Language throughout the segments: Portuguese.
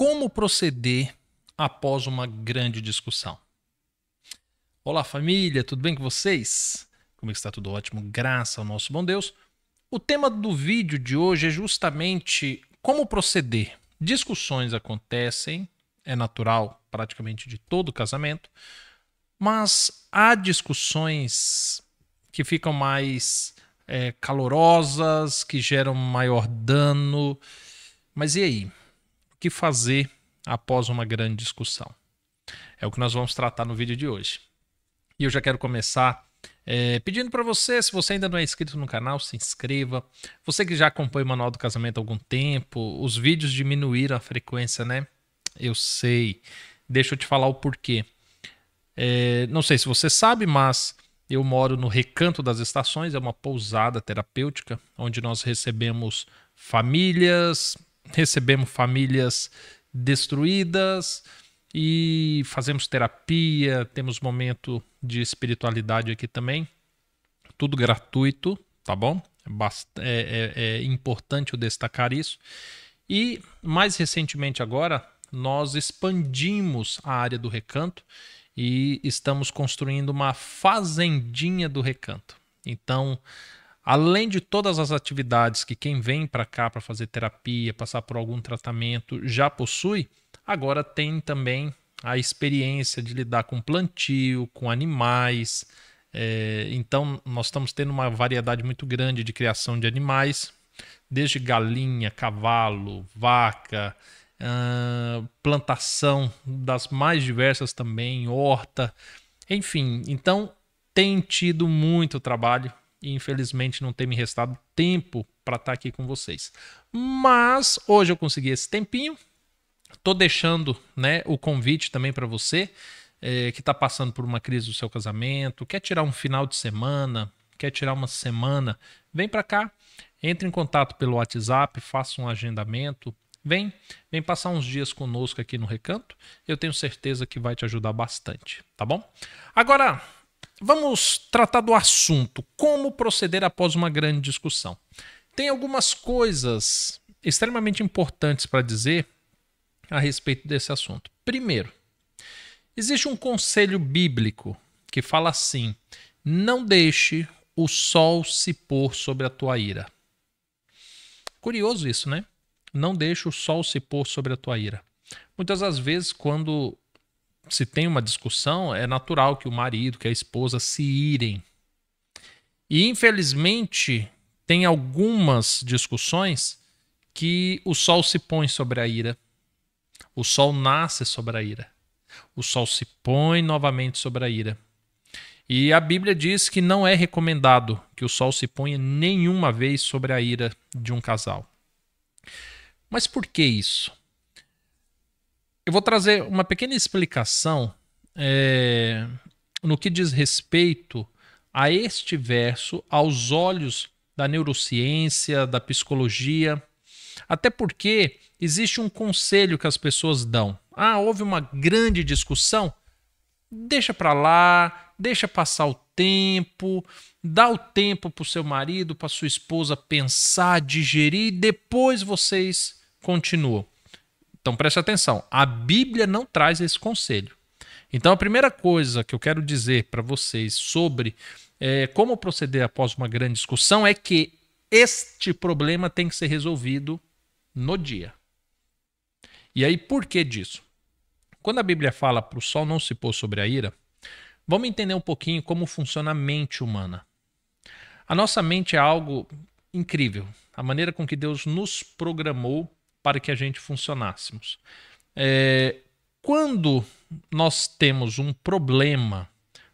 Como proceder após uma grande discussão? Olá, família, tudo bem com vocês? Como está? Tudo ótimo, graças ao nosso bom Deus. O tema do vídeo de hoje é justamente como proceder. Discussões acontecem, é natural praticamente de todo casamento, mas há discussões que ficam mais calorosas, que geram maior dano. Mas e aí? O que fazer após uma grande discussão? É o que nós vamos tratar no vídeo de hoje. E eu já quero começar pedindo para você, se você ainda não é inscrito no canal, se inscreva. Você que já acompanha o Manual do Casamento há algum tempo, os vídeos diminuíram a frequência, né? Eu sei. Deixa eu te falar o porquê. Não sei se você sabe, mas eu moro no Recanto das Estações, é uma pousada terapêutica, onde nós recebemos famílias destruídas e fazemos terapia, temos momento de espiritualidade aqui também, tudo gratuito, tá bom? É importante eu destacar isso. E mais recentemente agora, nós expandimos a área do Recanto e estamos construindo uma fazendinha do Recanto. Então, além de todas as atividades que quem vem para cá para fazer terapia, passar por algum tratamento já possui, agora tem também a experiência de lidar com plantio, com animais. Então, nós estamos tendo uma variedade muito grande de criação de animais, desde galinha, cavalo, vaca, plantação das mais diversas também, horta, enfim. Então, tem tido muito trabalho e infelizmente não tem me restado tempo para estar aqui com vocês. Mas hoje eu consegui esse tempinho. Estou deixando, né, o convite também para você que está passando por uma crise do seu casamento, quer tirar um final de semana, quer tirar uma semana, vem para cá, entre em contato pelo WhatsApp, faça um agendamento, vem passar uns dias conosco aqui no Recanto, eu tenho certeza que vai te ajudar bastante, tá bom? Agora, vamos tratar do assunto, como proceder após uma grande discussão. Tem algumas coisas extremamente importantes para dizer a respeito desse assunto. Primeiro, existe um conselho bíblico que fala assim: não deixe o sol se pôr sobre a tua ira. Curioso isso, né? Não deixe o sol se pôr sobre a tua ira. Muitas das vezes, quando se tem uma discussão, é natural que o marido, que a esposa se irem. E, infelizmente, tem algumas discussões que o sol se põe sobre a ira. O sol nasce sobre a ira. O sol se põe novamente sobre a ira. E a Bíblia diz que não é recomendado que o sol se ponha nenhuma vez sobre a ira de um casal. Mas por que isso? Eu vou trazer uma pequena explicação no que diz respeito a este verso aos olhos da neurociência, da psicologia, até porque existe um conselho que as pessoas dão. Houve uma grande discussão? Deixa para lá, deixa passar o tempo, dá o tempo para o seu marido, para sua esposa pensar, digerir e depois vocês continuam. Então preste atenção, a Bíblia não traz esse conselho. Então a primeira coisa que eu quero dizer para vocês sobre como proceder após uma grande discussão é que este problema tem que ser resolvido no dia. E aí, por que disso? Quando a Bíblia fala para o sol não se pôr sobre a ira, vamos entender um pouquinho como funciona a mente humana. A nossa mente é algo incrível, a maneira com que Deus nos programou para que a gente funcionássemos. Quando nós temos um problema,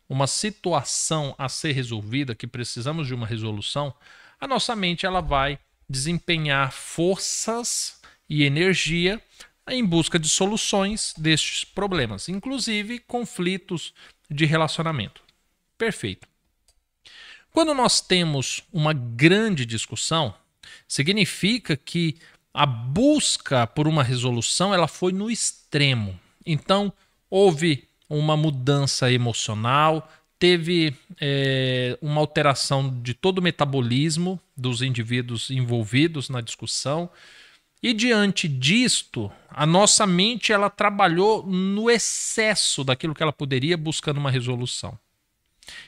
uma situação a ser resolvida, que precisamos de uma resolução, a nossa mente ela vai desempenhar forças e energia em busca de soluções destes problemas, inclusive conflitos de relacionamento. Perfeito. Quando nós temos uma grande discussão, significa que a busca por uma resolução ela foi no extremo. Então, houve uma mudança emocional, teve uma alteração de todo o metabolismo dos indivíduos envolvidos na discussão E diante disto, a nossa mente ela trabalhou no excesso daquilo que ela poderia buscando uma resolução.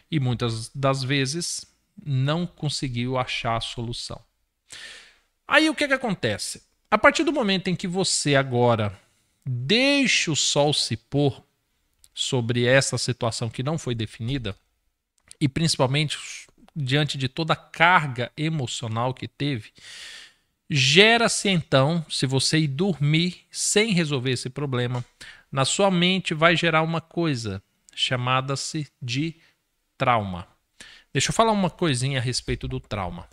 E muitas das vezes não conseguiu achar a solução. Aí o que acontece? A partir do momento em que você agora deixa o sol se pôr sobre essa situação que não foi definida, e principalmente diante de toda a carga emocional que teve, gera-se então, se você ir dormir sem resolver esse problema, na sua mente vai gerar uma coisa chamada-se de trauma. Deixa eu falar uma coisinha a respeito do trauma.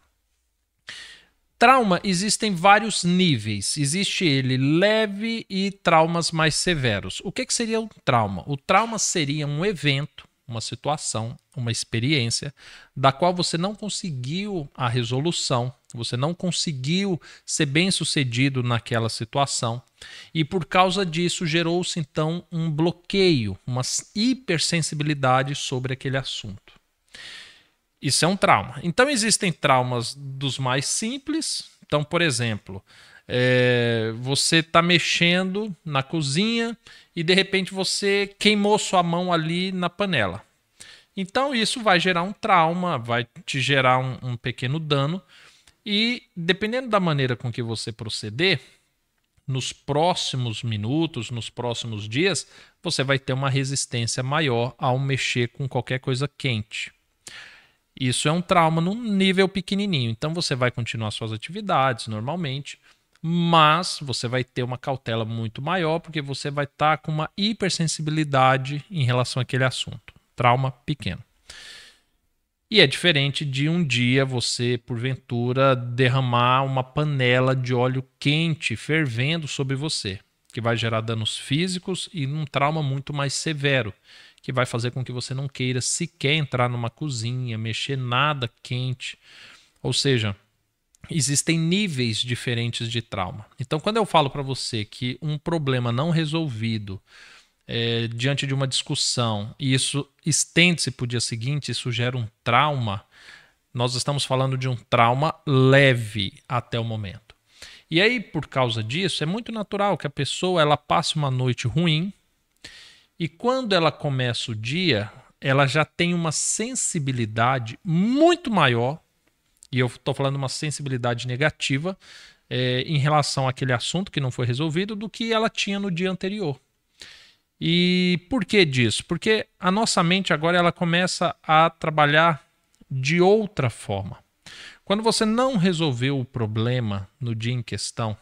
Trauma existem vários níveis. Existe ele leve e traumas mais severos. O que seria um trauma? O trauma seria um evento, uma situação, uma experiência da qual você não conseguiu a resolução, você não conseguiu ser bem-sucedido naquela situação e por causa disso gerou-se então um bloqueio, uma hipersensibilidade sobre aquele assunto. Isso é um trauma. Então existem traumas dos mais simples. Então, por exemplo, você está mexendo na cozinha e de repente você queimou sua mão ali na panela. Então isso vai gerar um trauma, vai te gerar um pequeno dano e dependendo da maneira com que você proceder, nos próximos minutos, nos próximos dias, você vai ter uma resistência maior ao mexer com qualquer coisa quente. Isso é um trauma num nível pequenininho. Então você vai continuar suas atividades normalmente, mas você vai ter uma cautela muito maior porque você vai estar com uma hipersensibilidade em relação àquele assunto. Trauma pequeno. E é diferente de um dia você, porventura, derramar uma panela de óleo quente fervendo sobre você, que vai gerar danos físicos e um trauma muito mais severo, que vai fazer com que você não queira sequer entrar numa cozinha, mexer nada quente. Ou seja, existem níveis diferentes de trauma. Então, quando eu falo para você que um problema não resolvido diante de uma discussão e isso estende-se para o dia seguinte, isso gera um trauma, nós estamos falando de um trauma leve até o momento. E aí, por causa disso, é muito natural que a pessoa ela passe uma noite ruim, e quando ela começa o dia, ela já tem uma sensibilidade muito maior, e eu estou falando uma sensibilidade negativa, em relação àquele assunto que não foi resolvido, do que ela tinha no dia anterior. E por que disso? Porque a nossa mente agora ela começa a trabalhar de outra forma. Quando você não resolveu o problema no dia em questão,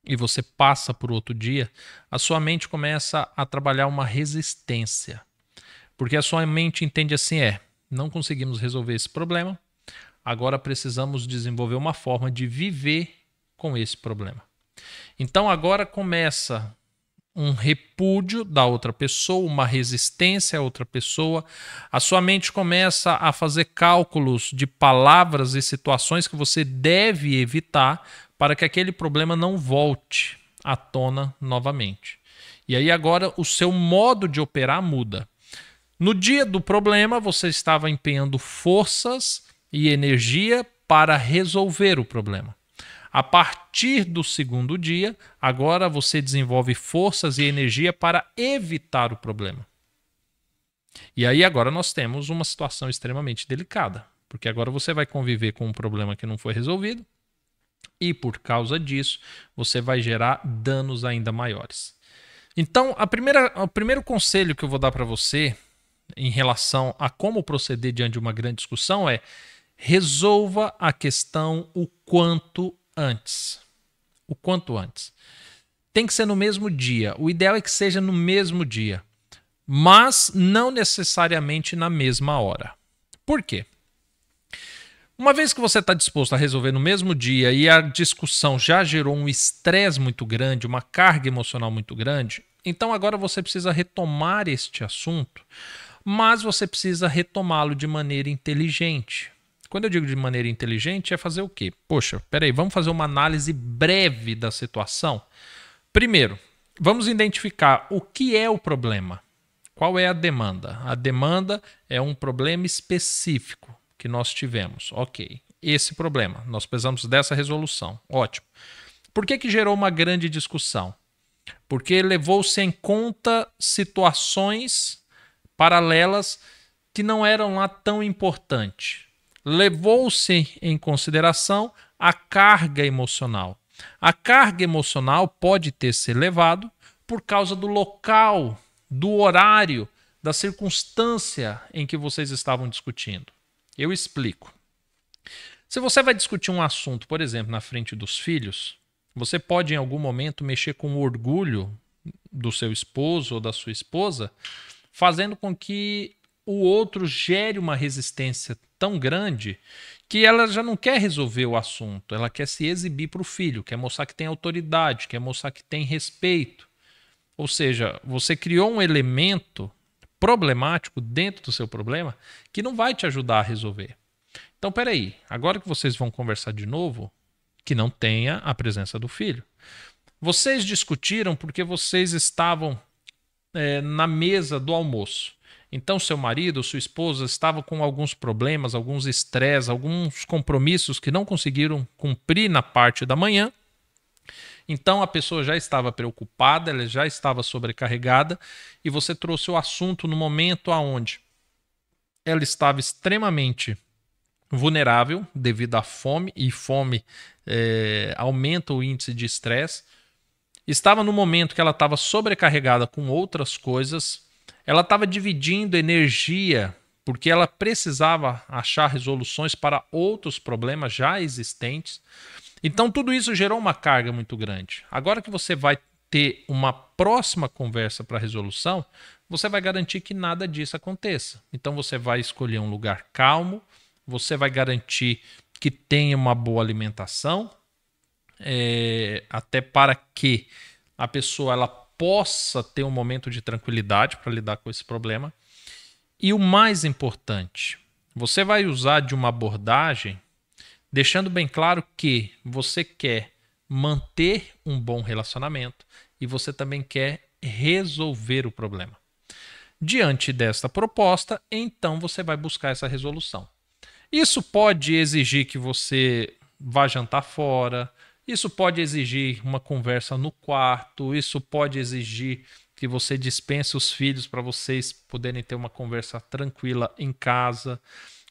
e você passa por outro dia, a sua mente começa a trabalhar uma resistência. Porque a sua mente entende assim, não conseguimos resolver esse problema, agora precisamos desenvolver uma forma de viver com esse problema. Então agora começa um repúdio da outra pessoa, uma resistência à outra pessoa, a sua mente começa a fazer cálculos de palavras e situações que você deve evitar para que aquele problema não volte à tona novamente. E aí agora o seu modo de operar muda. No dia do problema, você estava empenhando forças e energia para resolver o problema. A partir do segundo dia, agora você desenvolve forças e energia para evitar o problema. E aí agora nós temos uma situação extremamente delicada, porque agora você vai conviver com um problema que não foi resolvido, e por causa disso, você vai gerar danos ainda maiores. Então, o primeiro conselho que eu vou dar para você em relação a como proceder diante de uma grande discussão é: resolva a questão o quanto antes. O quanto antes. Tem que ser no mesmo dia. O ideal é que seja no mesmo dia, mas não necessariamente na mesma hora. Por quê? Uma vez que você está disposto a resolver no mesmo dia e a discussão já gerou um estresse muito grande, uma carga emocional muito grande, então agora você precisa retomar este assunto, mas você precisa retomá-lo de maneira inteligente. Quando eu digo de maneira inteligente, é fazer o quê? Poxa, peraí, vamos fazer uma análise breve da situação? Primeiro, vamos identificar o que é o problema. Qual é a demanda? A demanda é um problema específico que nós tivemos. Ok, esse problema, nós precisamos dessa resolução. Ótimo. Por que que gerou uma grande discussão? Porque levou-se em conta situações paralelas que não eram lá tão importantes. Levou-se em consideração a carga emocional. A carga emocional pode ter se elevado por causa do local, do horário, da circunstância em que vocês estavam discutindo. Eu explico. Se você vai discutir um assunto, por exemplo, na frente dos filhos, você pode em algum momento mexer com o orgulho do seu esposo ou da sua esposa, fazendo com que o outro gere uma resistência tão grande que ela já não quer resolver o assunto, ela quer se exibir para o filho, quer mostrar que tem autoridade, quer mostrar que tem respeito. Ou seja, você criou um elemento problemático dentro do seu problema que não vai te ajudar a resolver. Então, peraí, agora que vocês vão conversar de novo, que não tenha a presença do filho. Vocês discutiram porque vocês estavam na mesa do almoço. Então, seu marido ou sua esposa estavam com alguns problemas, alguns estresses, alguns compromissos que não conseguiram cumprir na parte da manhã. Então, a pessoa já estava preocupada, ela já estava sobrecarregada e você trouxe o assunto no momento onde ela estava extremamente vulnerável devido à fome, e fome aumenta o índice de estresse. Estava no momento que ela estava sobrecarregada com outras coisas, ela estava dividindo energia porque ela precisava achar resoluções para outros problemas já existentes. Então tudo isso gerou uma carga muito grande. Agora que você vai ter uma próxima conversa para resolução, você vai garantir que nada disso aconteça. Então você vai escolher um lugar calmo, você vai garantir que tenha uma boa alimentação, até para que a pessoa ela possa ter um momento de tranquilidade para lidar com esse problema. E o mais importante, você vai usar de uma abordagem deixando bem claro que você quer manter um bom relacionamento e você também quer resolver o problema. Diante desta proposta, então você vai buscar essa resolução. Isso pode exigir que você vá jantar fora, isso pode exigir uma conversa no quarto, isso pode exigir que você dispense os filhos para vocês poderem ter uma conversa tranquila em casa.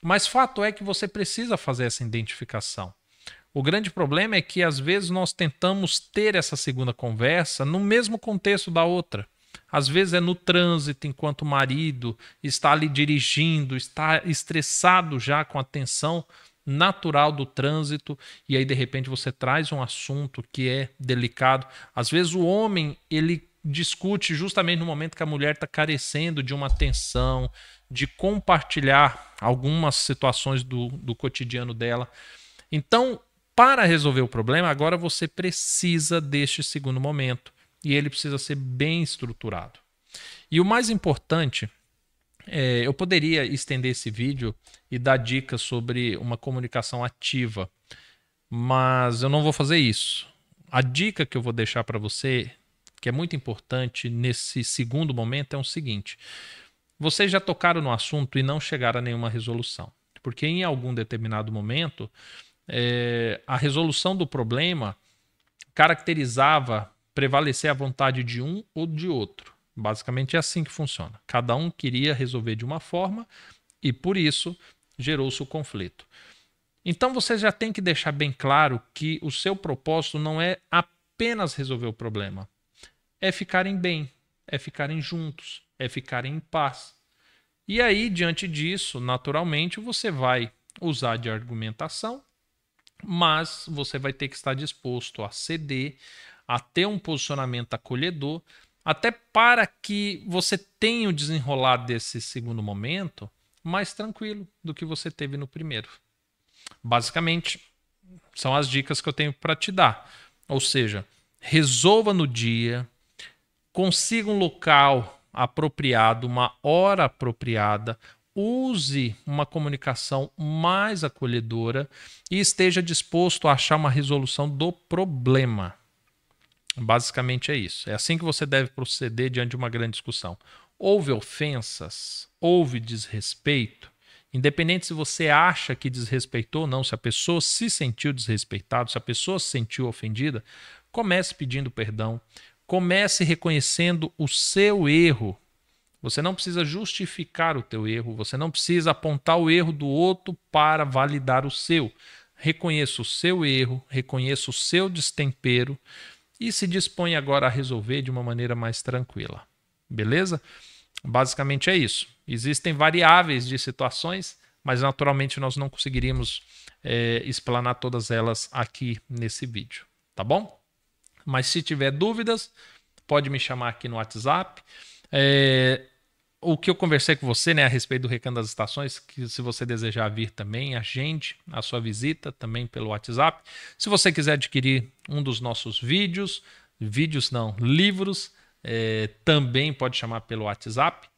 Mas fato é que você precisa fazer essa identificação. O grande problema é que às vezes nós tentamos ter essa segunda conversa no mesmo contexto da outra. Às vezes é no trânsito, enquanto o marido está ali dirigindo, está estressado já com a tensão natural do trânsito, e aí de repente você traz um assunto que é delicado. Às vezes o homem ele discute justamente no momento que a mulher está carecendo de uma atenção, de compartilhar algumas situações do cotidiano dela. Então, para resolver o problema, agora você precisa deste segundo momento. E ele precisa ser bem estruturado. E o mais importante, eu poderia estender esse vídeo e dar dicas sobre uma comunicação ativa, mas eu não vou fazer isso. A dica que eu vou deixar para você, que é muito importante nesse segundo momento, é o seguinte: vocês já tocaram no assunto e não chegaram a nenhuma resolução. Porque em algum determinado momento, a resolução do problema caracterizava prevalecer a vontade de um ou de outro. Basicamente é assim que funciona. Cada um queria resolver de uma forma e por isso gerou-se o conflito. Então você já tem que deixar bem claro que o seu propósito não é apenas resolver o problema. É ficarem bem, é ficarem juntos, é ficarem em paz. E aí, diante disso, naturalmente, você vai usar de argumentação, mas você vai ter que estar disposto a ceder, a ter um posicionamento acolhedor, até para que você tenha o desenrolar desse segundo momento mais tranquilo do que você teve no primeiro. Basicamente, são as dicas que eu tenho para te dar. Ou seja, resolva no dia, consiga um local apropriado, uma hora apropriada, use uma comunicação mais acolhedora e esteja disposto a achar uma resolução do problema. Basicamente é isso. É assim que você deve proceder diante de uma grande discussão. Houve ofensas, houve desrespeito, Independente se você acha que desrespeitou ou não, se a pessoa se sentiu desrespeitada, se a pessoa se sentiu ofendida, comece pedindo perdão, comece reconhecendo o seu erro. Você não precisa justificar o teu erro, você não precisa apontar o erro do outro para validar o seu. Reconheça o seu erro, reconheça o seu destempero e se dispõe agora a resolver de uma maneira mais tranquila. Beleza? Basicamente é isso. Existem variáveis de situações, mas naturalmente nós não conseguiríamos explanar todas elas aqui nesse vídeo, tá bom? Mas se tiver dúvidas, pode me chamar aqui no WhatsApp. O que eu conversei com você, né, a respeito do Recanto das Estações, que se você desejar vir também, agende a sua visita também pelo WhatsApp. Se você quiser adquirir um dos nossos livros, também pode chamar pelo WhatsApp.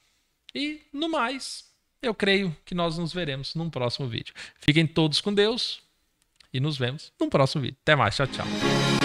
E no mais, eu creio que nós nos veremos num próximo vídeo. Fiquem todos com Deus e nos vemos num próximo vídeo. Até mais, tchau, tchau.